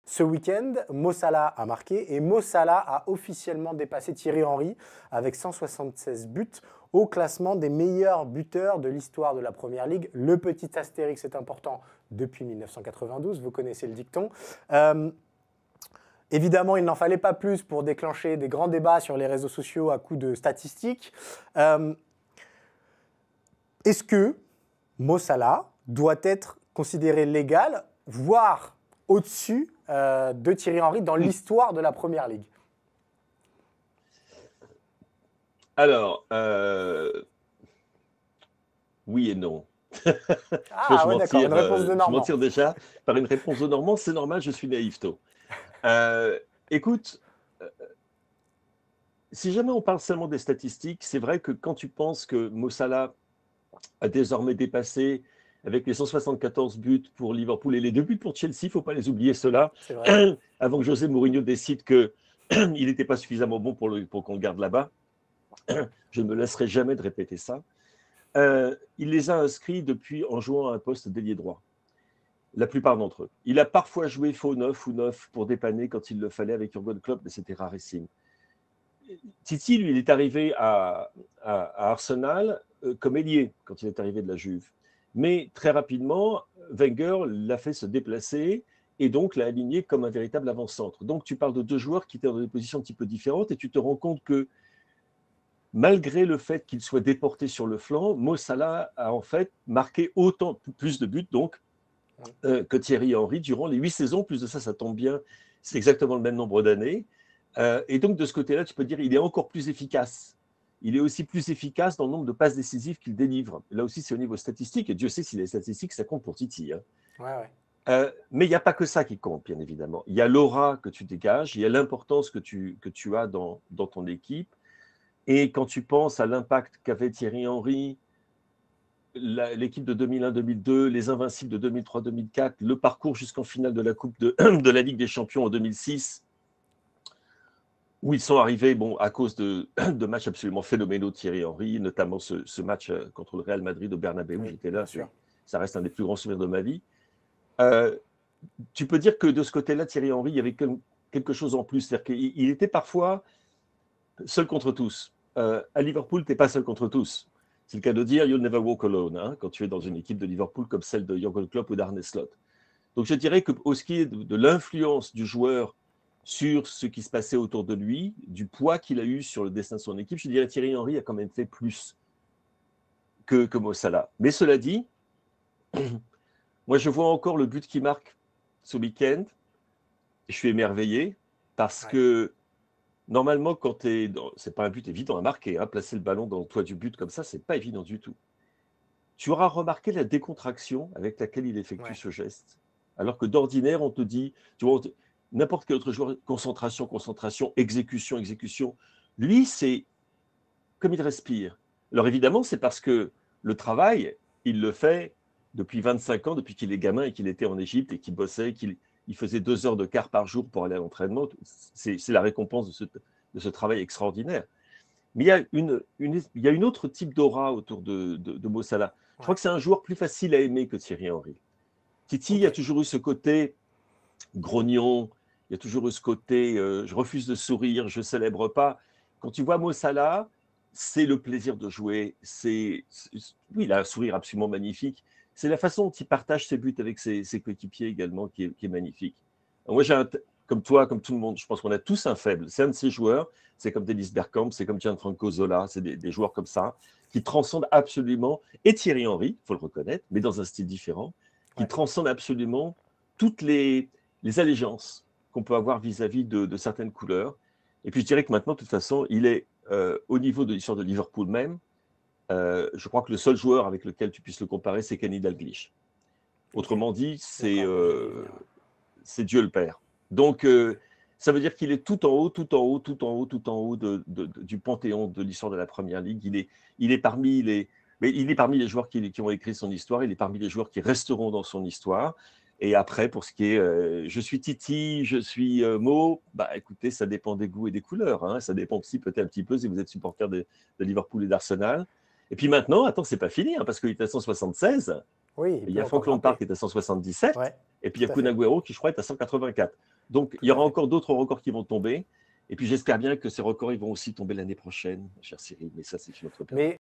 Ce week-end, Mo Salah a marqué et Mo Salah a officiellement dépassé Thierry Henry avec 176 buts au classement des meilleurs buteurs de l'histoire de la Première Ligue. Le petit astérix est important depuis 1992, vous connaissez le dicton. Évidemment, il n'en fallait pas plus pour déclencher des grands débats sur les réseaux sociaux à coups de statistiques. Est-ce que Mo Salah doit être considéré légal, voire au-dessus de Thierry Henry dans l'histoire de la Première Ligue? Alors, oui et non. Ah ouais, d'accord, une réponse de Je m'en Normand. tire déjà par une réponse de Normand. C'est normal, je suis naïf, tôt. Écoute, si jamais on parle seulement des statistiques, c'est vrai que quand tu penses que Mo Salah a désormais dépassé avec les 174 buts pour Liverpool et les 2 buts pour Chelsea, il ne faut pas les oublier ceux-là, C'est vrai. avant que José Mourinho décide qu'il n'était pas suffisamment bon pour qu'on le garde là-bas. Je ne me laisserai jamais de répéter ça. Il les a inscrits depuis en jouant à un poste d'ailier droit. La plupart d'entre eux. Il a parfois joué faux neuf ou neuf pour dépanner quand il le fallait avec Jürgen Klopp, mais c'était rarissime. Titi, lui, il est arrivé à Arsenal comme ailier quand il est arrivé de la Juve. Mais très rapidement, Wenger l'a fait se déplacer et donc l'a aligné comme un véritable avant-centre. Donc tu parles de deux joueurs qui étaient dans des positions un petit peu différentes et tu te rends compte que malgré le fait qu'il soit déporté sur le flanc, Mo Salah a en fait marqué autant plus de buts donc que Thierry Henry durant les 8 saisons. Plus de ça, ça tombe bien, c'est exactement le même nombre d'années. Et donc de ce côté-là, tu peux dire qu'il est encore plus efficace. Il est aussi plus efficace dans le nombre de passes décisives qu'il délivre. Là aussi, c'est au niveau statistique, et Dieu sait si les statistiques, ça compte pour Titi. Hein. Ouais. Mais il n'y a pas que ça qui compte, bien évidemment. Il y a l'aura que tu dégages, il y a l'importance que tu as dans ton équipe. Et quand tu penses à l'impact qu'avait Thierry Henry, l'équipe de 2001-2002, les Invincibles de 2003-2004, le parcours jusqu'en finale de la Coupe de la Ligue des Champions en 2006, où ils sont arrivés à cause de matchs absolument phénoménaux de Thierry Henry, notamment ce match contre le Real Madrid au Bernabéu, Oui, j'étais là, sûr. ça reste un des plus grands souvenirs de ma vie. Tu peux dire que de ce côté-là, Thierry Henry, il y avait quelque chose en plus, c'est-à-dire qu'il était parfois seul contre tous. À Liverpool, tu n'es pas seul contre tous. C'est le cas de dire you'll never walk alone, hein, quand tu es dans une équipe de Liverpool comme celle de Jürgen Klopp ou d'Arne Slot. Donc je dirais qu'au ce qui est de l'influence du joueur sur ce qui se passait autour de lui, du poids qu'il a eu sur le destin de son équipe, je dirais Thierry Henry a quand même fait plus que Mo Salah. Mais cela dit, moi je vois encore le but qu'il marque ce week-end. Je suis émerveillé parce que normalement, quand tu es dans... c'est pas un but évident à marquer, hein, placer le ballon dans le toit du but comme ça, c'est pas évident du tout. Tu auras remarqué la décontraction avec laquelle il effectue ce geste. Alors que d'ordinaire, on te dit, tu vois, n'importe quel autre joueur, concentration, concentration, exécution, exécution. Lui, c'est comme il respire. Alors évidemment, c'est parce que le travail, il le fait depuis 25 ans, depuis qu'il est gamin et qu'il était en Égypte et qu'il bossait, qu'il faisait 2 heures de quart par jour pour aller à l'entraînement. C'est la récompense de ce travail extraordinaire. Mais il y a une autre type d'aura autour de Mo Salah. Je crois que c'est un joueur plus facile à aimer que Thierry Henry. Titi a toujours eu ce côté grognon, il y a toujours eu ce côté je refuse de sourire, je ne célèbre pas. Quand tu vois Mo Salah, c'est le plaisir de jouer. Oui, il a un sourire absolument magnifique. C'est la façon dont il partage ses buts avec ses coéquipiers également qui est magnifique. Alors moi, comme toi, comme tout le monde, je pense qu'on a tous un faible. C'est un de ces joueurs, c'est comme Dennis Bergkamp, c'est comme Gianfranco Zola, c'est des joueurs comme ça, qui transcendent absolument, et Thierry Henry, il faut le reconnaître, mais dans un style différent, qui transcendent absolument toutes les allégeances qu'on peut avoir vis-à-vis de certaines couleurs. Et puis je dirais que maintenant, de toute façon, il est au niveau de l'histoire de Liverpool même, je crois que le seul joueur avec lequel tu puisses le comparer, c'est Kenny Dalglish. Autrement dit, c'est Dieu le Père. Donc, ça veut dire qu'il est tout en haut, tout en haut, tout en haut, tout en haut du panthéon de l'histoire de la Première Ligue. Il est parmi les joueurs qui ont écrit son histoire, il est parmi les joueurs qui resteront dans son histoire. Et après, pour ce qui est je suis Titi, je suis Mo, écoutez, ça dépend des goûts et des couleurs. Hein. Ça dépend aussi peut-être un petit peu si vous êtes supporter de Liverpool et d'Arsenal. Et puis maintenant, attends, c'est pas fini, hein, parce qu'il est à 176. Oui, Il y a peut Frank encore Lampard grimper. qui est à 177, Ouais, et puis il y tout a à Kun fait. Agüero qui, je crois, est à 184. Donc, il y Tout à aura fait. encore d'autres records qui vont tomber. Et puis, j'espère bien que ces records ils vont aussi tomber l'année prochaine, cher Cyril, mais ça, c'est une autre période. Mais